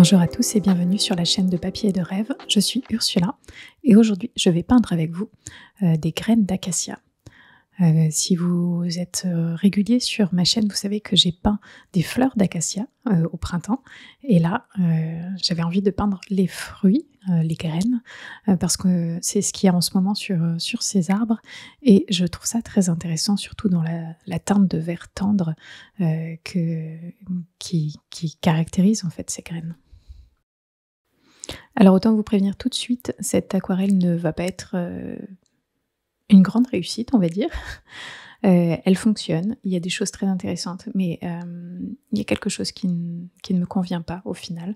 Bonjour à tous et bienvenue sur la chaîne de Papier et de Rêve, je suis Ursula et aujourd'hui je vais peindre avec vous des graines d'acacia. Si vous êtes régulier sur ma chaîne, vous savez que j'ai peint des fleurs d'acacia au printemps et là j'avais envie de peindre les fruits, les graines, parce que c'est ce qu'il y a en ce moment sur ces arbres et je trouve ça très intéressant, surtout dans la teinte de vert tendre qui caractérise en fait ces graines. Alors autant vous prévenir tout de suite, cette aquarelle ne va pas être une grande réussite, on va dire. Elle fonctionne, il y a des choses très intéressantes, mais il y a quelque chose qui ne me convient pas au final.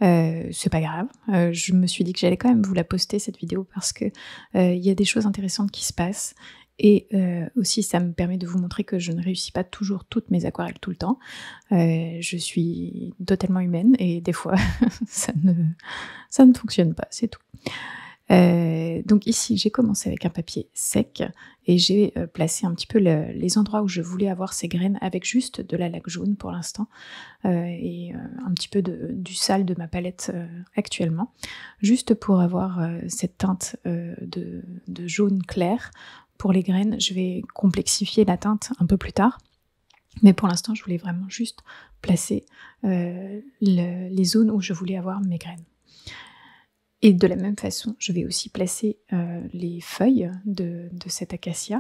C'est pas grave, je me suis dit que j'allais quand même vous la poster cette vidéo parce que il y a des choses intéressantes qui se passent. Et aussi ça me permet de vous montrer que je ne réussis pas toujours toutes mes aquarelles tout le temps. Je suis totalement humaine et des fois ça ne fonctionne pas, c'est tout. Donc ici j'ai commencé avec un papier sec et j'ai placé un petit peu les endroits où je voulais avoir ces graines avec juste de la laque jaune pour l'instant et un petit peu du sale de ma palette actuellement, juste pour avoir cette teinte de jaune clair. Pour les graines, je vais complexifier la teinte un peu plus tard, mais pour l'instant je voulais vraiment juste placer les zones où je voulais avoir mes graines. Et de la même façon, je vais aussi placer les feuilles de cet acacia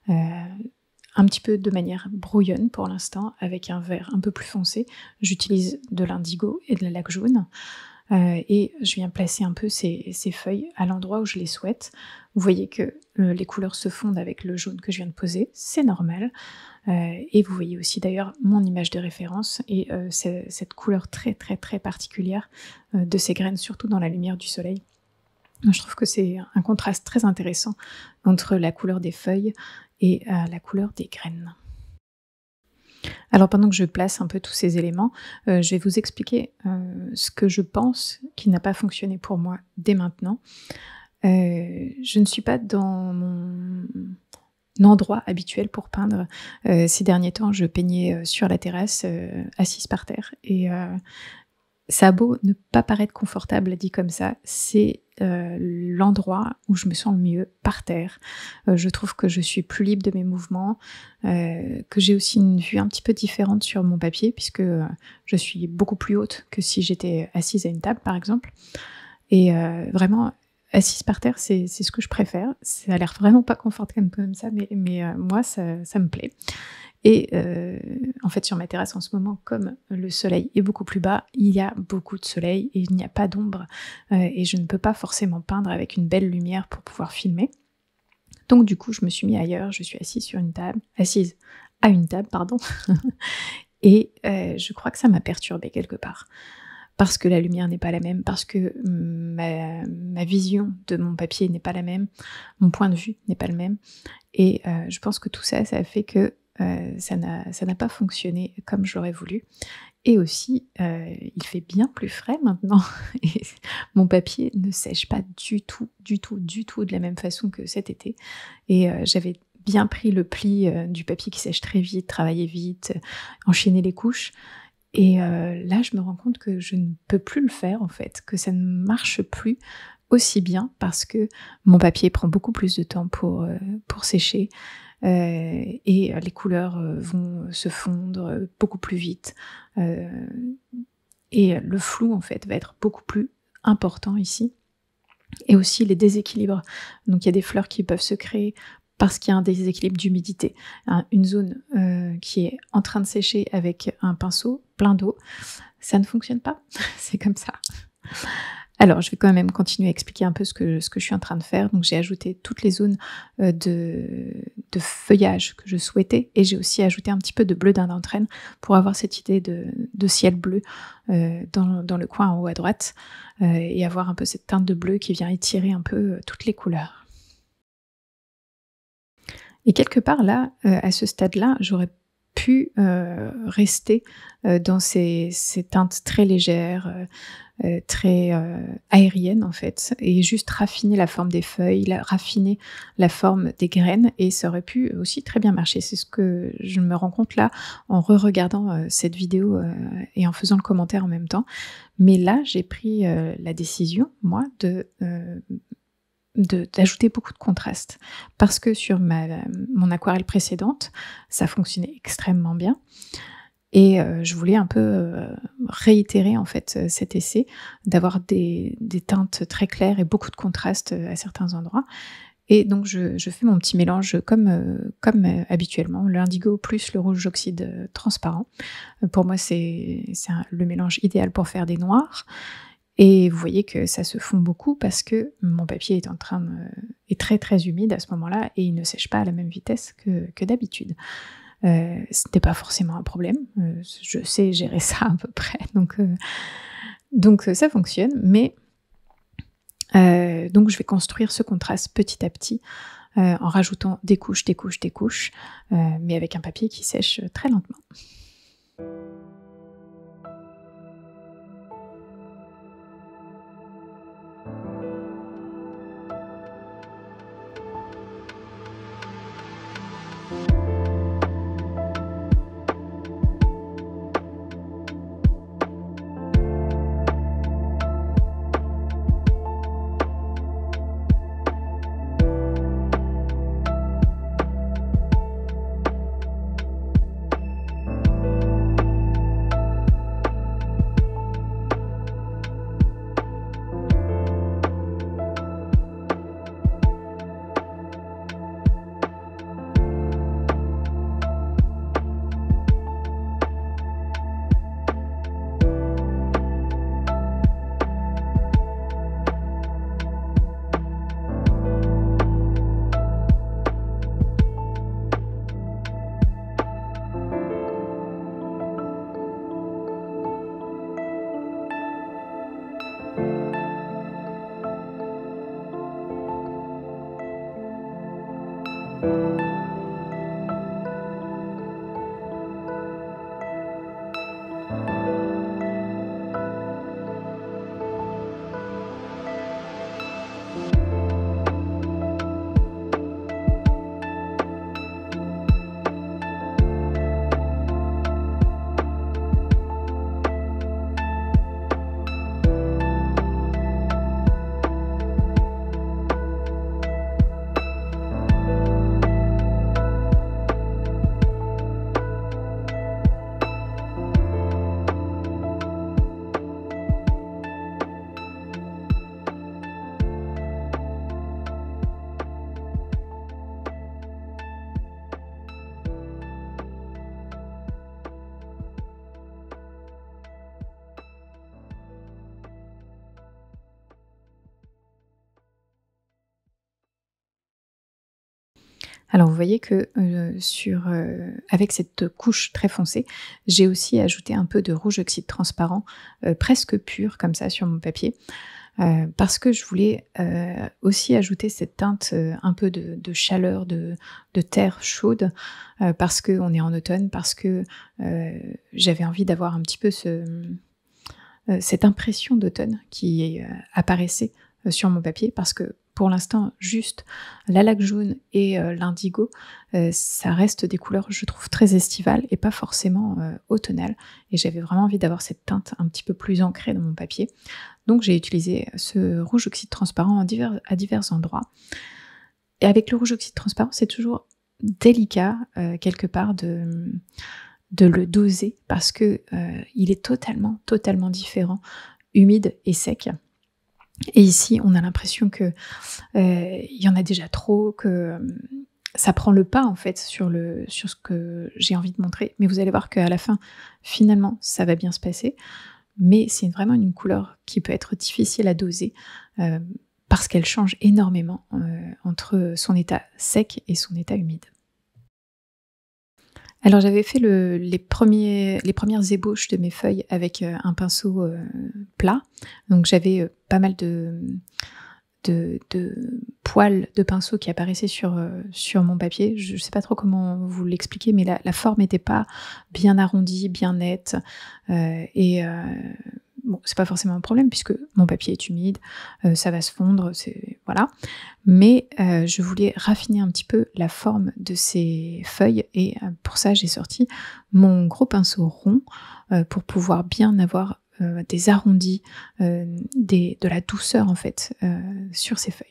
un petit peu de manière brouillonne pour l'instant, avec un vert un peu plus foncé. J'utilise de l'indigo et de la laque jaune. Et je viens placer un peu ces feuilles à l'endroit où je les souhaite. Vous voyez que les couleurs se fondent avec le jaune que je viens de poser, c'est normal. Et vous voyez aussi d'ailleurs mon image de référence et cette couleur très particulière de ces graines, surtout dans la lumière du soleil. Je trouve que c'est un contraste très intéressant entre la couleur des feuilles et la couleur des graines. Alors pendant que je place un peu tous ces éléments, je vais vous expliquer ce que je pense qui n'a pas fonctionné pour moi dès maintenant. Je ne suis pas dans mon endroit habituel pour peindre. Ces derniers temps, je peignais sur la terrasse, assise par terre, et ça a beau ne pas paraître confortable dit comme ça, c'est l'endroit où je me sens le mieux, par terre. Je trouve que je suis plus libre de mes mouvements, que j'ai aussi une vue un petit peu différente sur mon papier, puisque je suis beaucoup plus haute que si j'étais assise à une table par exemple. Et vraiment, assise par terre, c'est ce que je préfère. Ça a l'air vraiment pas confortable comme ça, mais moi ça me plaît. Et en fait sur ma terrasse en ce moment, comme le soleil est beaucoup plus bas, il y a beaucoup de soleil et il n'y a pas d'ombre et je ne peux pas forcément peindre avec une belle lumière pour pouvoir filmer. Donc du coup je me suis mis ailleurs, je suis assise à une table pardon. Et je crois que ça m'a perturbée quelque part. Parce que la lumière n'est pas la même, parce que ma vision de mon papier n'est pas la même, mon point de vue n'est pas le même. Et je pense que tout ça, ça a fait que ça n'a pas fonctionné comme j'aurais voulu. Et aussi, il fait bien plus frais maintenant. Et mon papier ne sèche pas du tout de la même façon que cet été. Et j'avais bien pris le pli du papier qui sèche très vite, travailler vite, enchaîner les couches. Et là, je me rends compte que je ne peux plus le faire en fait, que ça ne marche plus aussi bien parce que mon papier prend beaucoup plus de temps pour sécher et les couleurs vont se fondre beaucoup plus vite. Et le flou en fait va être beaucoup plus important ici. Et aussi les déséquilibres. Donc il y a des fleurs qui peuvent se créer parce qu'il y a un déséquilibre d'humidité. Une zone qui est en train de sécher avec un pinceau plein d'eau, ça ne fonctionne pas, c'est comme ça. Alors je vais quand même continuer à expliquer un peu ce que je suis en train de faire. Donc j'ai ajouté toutes les zones de feuillage que je souhaitais et j'ai aussi ajouté un petit peu de bleu d'Indontren pour avoir cette idée de ciel bleu dans le coin en haut à droite et avoir un peu cette teinte de bleu qui vient étirer un peu toutes les couleurs. Et quelque part là, à ce stade-là, j'aurais pu rester dans ces teintes très légères, très aérienne en fait, et juste raffiner la forme des feuilles, raffiner la forme des graines, et ça aurait pu aussi très bien marcher. C'est ce que je me rends compte là en re-regardant cette vidéo et en faisant le commentaire en même temps. Mais là, j'ai pris la décision, moi, d'ajouter beaucoup de contraste, parce que sur mon aquarelle précédente, ça fonctionnait extrêmement bien. Et je voulais un peu réitérer en fait cet essai, d'avoir des teintes très claires et beaucoup de contraste à certains endroits. Et donc je fais mon petit mélange comme habituellement, l'indigo plus le rouge oxyde transparent. Pour moi, c'est le mélange idéal pour faire des noirs. Et vous voyez que ça se fond beaucoup parce que mon papier est très très humide à ce moment-là, et il ne sèche pas à la même vitesse que d'habitude. Ce n'était pas forcément un problème, je sais gérer ça à peu près, donc ça fonctionne, mais donc je vais construire ce contraste petit à petit en rajoutant des couches, mais avec un papier qui sèche très lentement. Alors vous voyez que avec cette couche très foncée, j'ai aussi ajouté un peu de rouge oxyde transparent, presque pur comme ça sur mon papier, parce que je voulais aussi ajouter cette teinte un peu de chaleur, de terre chaude, parce qu'on est en automne, parce que j'avais envie d'avoir un petit peu cette impression d'automne qui apparaissait sur mon papier, parce que pour l'instant, juste la laque jaune et l'indigo, ça reste des couleurs, je trouve, très estivales et pas forcément automnales. Et j'avais vraiment envie d'avoir cette teinte un petit peu plus ancrée dans mon papier. Donc j'ai utilisé ce rouge oxyde transparent à divers endroits. Et avec le rouge oxyde transparent, c'est toujours délicat, quelque part, de le doser, parce que il est totalement différent, humide et sec. Et ici, on a l'impression que y en a déjà trop, que ça prend le pas en fait sur ce que j'ai envie de montrer. Mais vous allez voir qu'à la fin, finalement, ça va bien se passer. Mais c'est vraiment une couleur qui peut être difficile à doser parce qu'elle change énormément entre son état sec et son état humide. Alors j'avais fait les premières ébauches de mes feuilles avec un pinceau plat. Donc j'avais pas mal de poils de pinceau qui apparaissaient sur mon papier. Je ne sais pas trop comment vous l'expliquer, mais la forme n'était pas bien arrondie, bien nette. Et bon, c'est pas forcément un problème puisque mon papier est humide, ça va se fondre, voilà. Mais je voulais raffiner un petit peu la forme de ces feuilles et pour ça, j'ai sorti mon gros pinceau rond pour pouvoir bien avoir des arrondis, de la douceur en fait sur ces feuilles.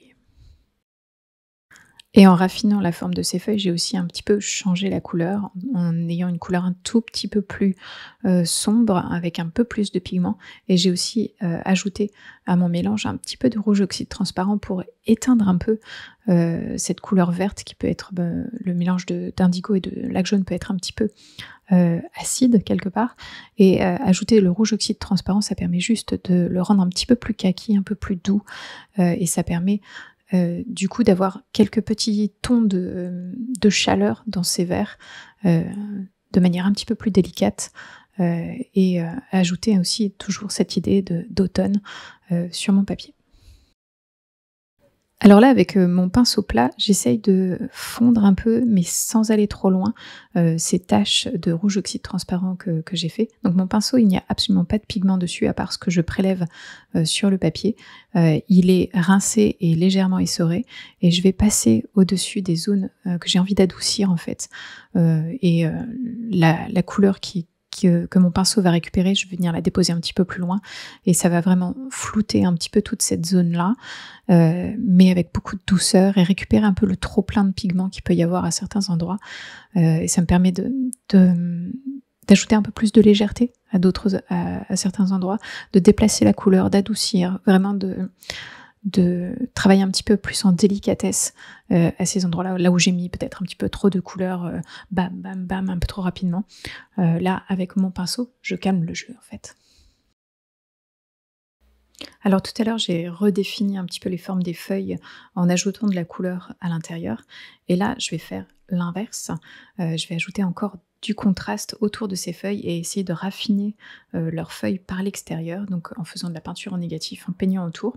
Et en raffinant la forme de ces feuilles, j'ai aussi un petit peu changé la couleur en ayant une couleur un tout petit peu plus sombre avec un peu plus de pigment, et j'ai aussi ajouté à mon mélange un petit peu de rouge oxyde transparent pour éteindre un peu cette couleur verte qui peut être le mélange d'indigo et de lac jaune peut être un petit peu acide quelque part, et ajouter le rouge oxyde transparent, ça permet juste de le rendre un petit peu plus kaki, un peu plus doux, et ça permet du coup d'avoir quelques petits tons de chaleur dans ces verres de manière un petit peu plus délicate, et ajouter aussi toujours cette idée d'automne sur mon papier. Alors là, avec mon pinceau plat, j'essaye de fondre un peu, mais sans aller trop loin, ces taches de rouge oxyde transparent que j'ai fait. Donc mon pinceau, il n'y a absolument pas de pigment dessus, à part ce que je prélève sur le papier. Il est rincé et légèrement essoré, et je vais passer au-dessus des zones que j'ai envie d'adoucir en fait. La couleur que mon pinceau va récupérer, je vais venir la déposer un petit peu plus loin et ça va vraiment flouter un petit peu toute cette zone-là, mais avec beaucoup de douceur, et récupérer un peu le trop-plein de pigments qu'il peut y avoir à certains endroits. Et ça me permet d'ajouter un peu plus de légèreté à certains endroits, de déplacer la couleur, d'adoucir, vraiment de travailler un petit peu plus en délicatesse à ces endroits-là, là où j'ai mis peut-être un petit peu trop de couleurs, bam, bam, bam, un peu trop rapidement. Là, avec mon pinceau, je calme le jeu en fait. Alors tout à l'heure, j'ai redéfini un petit peu les formes des feuilles en ajoutant de la couleur à l'intérieur. Et là, je vais faire l'inverse. Je vais ajouter encore du contraste autour de ces feuilles et essayer de raffiner leurs feuilles par l'extérieur, donc en faisant de la peinture en négatif, en peignant autour.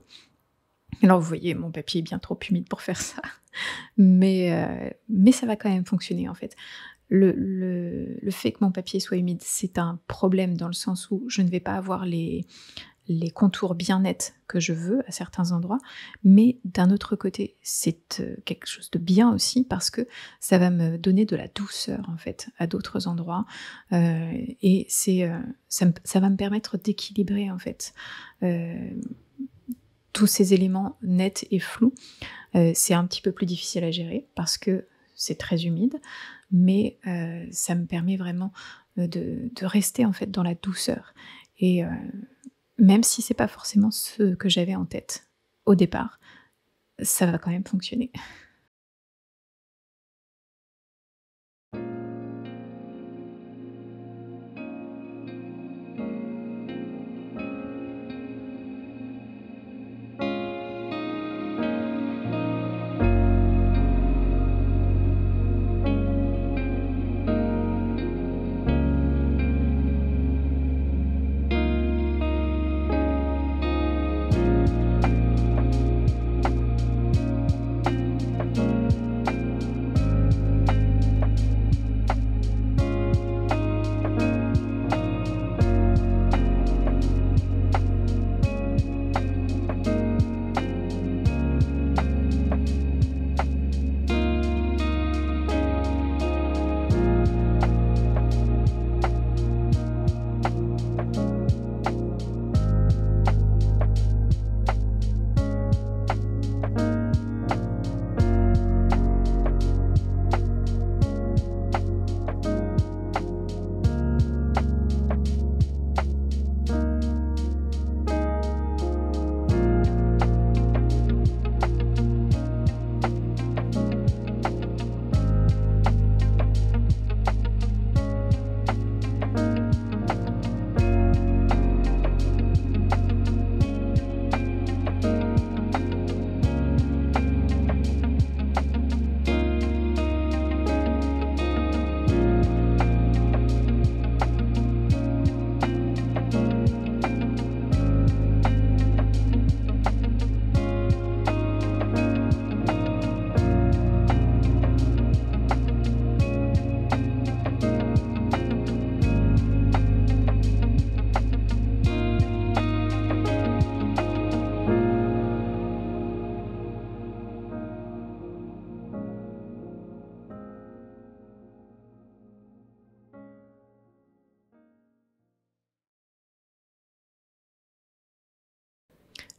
Alors vous voyez, mon papier est bien trop humide pour faire ça, mais ça va quand même fonctionner en fait. Le fait que mon papier soit humide, c'est un problème dans le sens où je ne vais pas avoir les contours bien nets que je veux à certains endroits, mais d'un autre côté, c'est quelque chose de bien aussi parce que ça va me donner de la douceur en fait à d'autres endroits, et ça va me permettre d'équilibrer en fait tous ces éléments nets et flous. C'est un petit peu plus difficile à gérer parce que c'est très humide, mais ça me permet vraiment de rester en fait dans la douceur. Et même si c'est pas forcément ce que j'avais en tête au départ, ça va quand même fonctionner.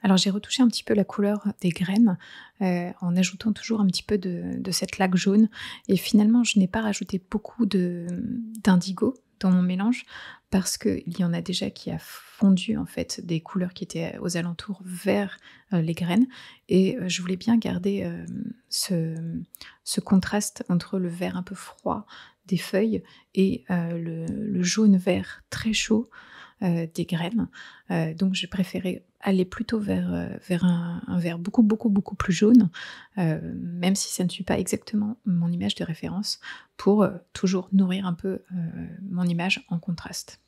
Alors j'ai retouché un petit peu la couleur des graines, en ajoutant toujours un petit peu de cette laque jaune et finalement je n'ai pas rajouté beaucoup d'indigo dans mon mélange parce qu'il y en a déjà qui a fondu en fait des couleurs qui étaient aux alentours vers, les graines et je voulais bien garder, ce contraste entre le vert un peu froid des feuilles et le jaune vert très chaud des graines. Donc j'ai préféré aller plutôt vers un vert beaucoup, beaucoup, beaucoup plus jaune, même si ça ne suit pas exactement mon image de référence, pour toujours nourrir un peu mon image en contraste.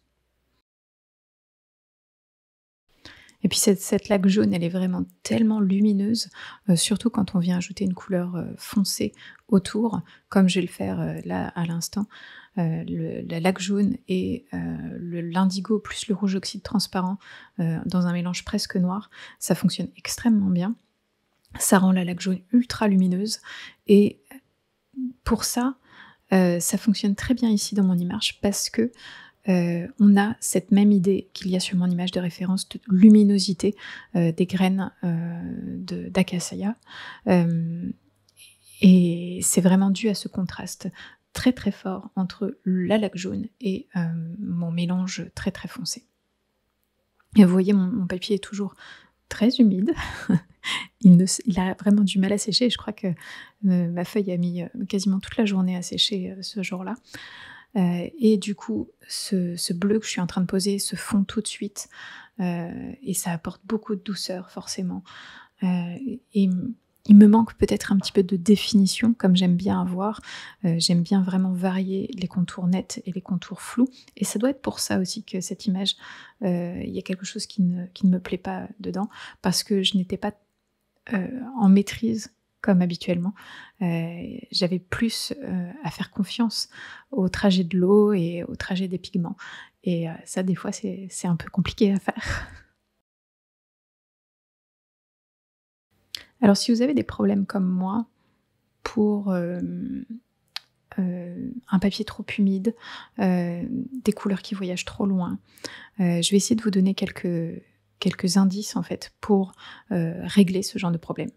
Et puis cette laque jaune, elle est vraiment tellement lumineuse, surtout quand on vient ajouter une couleur foncée autour, comme je vais le faire là à l'instant. La laque jaune et l'indigo plus le rouge oxyde transparent dans un mélange presque noir, ça fonctionne extrêmement bien. Ça rend la laque jaune ultra lumineuse et pour ça, ça fonctionne très bien ici dans mon image parce que on a cette même idée qu'il y a sur mon image de référence de luminosité des graines d'acacia. Et c'est vraiment dû à ce contraste très très fort entre la laque jaune et mon mélange très très foncé. Et vous voyez, mon papier est toujours très humide. Il a vraiment du mal à sécher. Je crois que ma feuille a mis quasiment toute la journée à sécher ce jour-là. Et du coup, ce bleu que je suis en train de poser se fond tout de suite et ça apporte beaucoup de douceur forcément. Et il me manque peut-être un petit peu de définition comme j'aime bien avoir. J'aime bien vraiment varier les contours nets et les contours flous. Et ça doit être pour ça aussi que cette image, il y a quelque chose qui ne me plaît pas dedans parce que je n'étais pas en maîtrise comme habituellement. J'avais plus à faire confiance au trajet de l'eau et au trajet des pigments. Et ça, des fois, c'est un peu compliqué à faire. Alors, si vous avez des problèmes comme moi pour un papier trop humide, des couleurs qui voyagent trop loin, je vais essayer de vous donner quelques indices en fait pour régler ce genre de problème.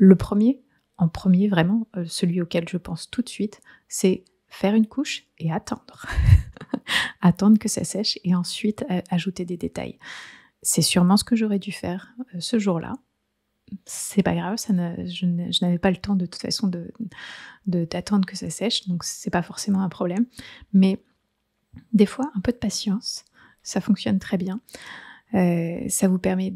Le premier, en premier vraiment, celui auquel je pense tout de suite, c'est faire une couche et attendre. Attendre que ça sèche et ensuite ajouter des détails. C'est sûrement ce que j'aurais dû faire ce jour-là. C'est pas grave, je n'avais pas le temps de toute façon d'attendre que ça sèche, donc c'est pas forcément un problème. Mais des fois, un peu de patience, ça fonctionne très bien. Ça vous permet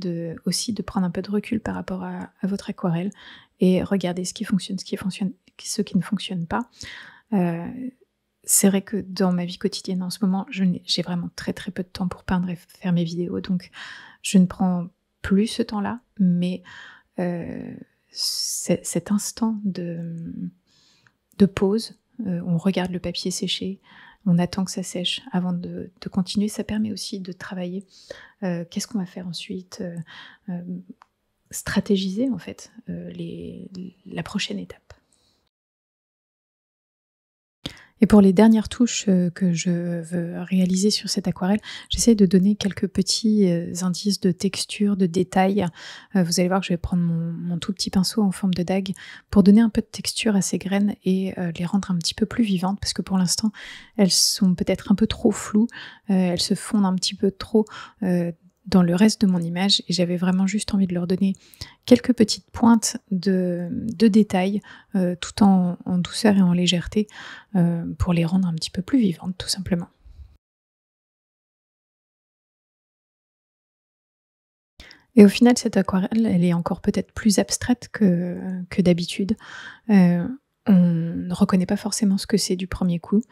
aussi de prendre un peu de recul par rapport à votre aquarelle et regarder ce qui fonctionne, ce qui ne fonctionne pas. C'est vrai que dans ma vie quotidienne en ce moment, j'ai vraiment très très peu de temps pour peindre et faire mes vidéos, donc je ne prends plus ce temps-là, mais cet instant de pause, on regarde le papier sécher, on attend que ça sèche avant de continuer, ça permet aussi de travailler. Qu'est-ce qu'on va faire ensuite, stratégiser en fait la prochaine étape. Et pour les dernières touches que je veux réaliser sur cette aquarelle, j'essaie de donner quelques petits indices de texture, de détails. Vous allez voir que je vais prendre mon tout petit pinceau en forme de dague pour donner un peu de texture à ces graines et les rendre un petit peu plus vivantes parce que pour l'instant, elles sont peut-être un peu trop floues, elles se fondent un petit peu trop dans le reste de mon image et j'avais vraiment juste envie de leur donner quelques petites pointes de détails tout en douceur et en légèreté pour les rendre un petit peu plus vivantes tout simplement. Et au final cette aquarelle elle est encore peut-être plus abstraite que d'habitude. On ne reconnaît pas forcément ce que c'est du premier coup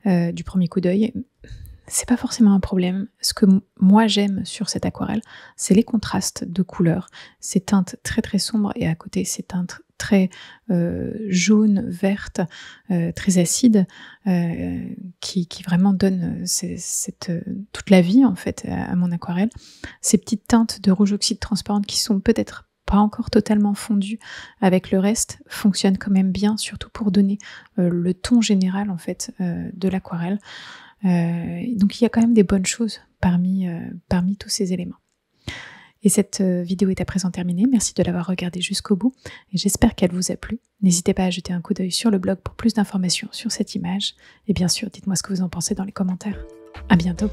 d'œil. C'est pas forcément un problème. Ce que moi j'aime sur cette aquarelle, c'est les contrastes de couleurs, ces teintes très très sombres et à côté ces teintes très jaunes, vertes, très acides, qui vraiment donnent toute la vie en fait à mon aquarelle. Ces petites teintes de rouge oxyde transparente qui sont peut-être pas encore totalement fondues avec le reste, fonctionnent quand même bien, surtout pour donner le ton général en fait de l'aquarelle. Donc il y a quand même des bonnes choses parmi tous ces éléments. Et cette vidéo est à présent terminée. Merci de l'avoir regardée jusqu'au bout et j'espère qu'elle vous a plu. N'hésitez pas à jeter un coup d'œil sur le blog pour plus d'informations sur cette image. Et bien sûr, dites-moi ce que vous en pensez dans les commentaires. À bientôt!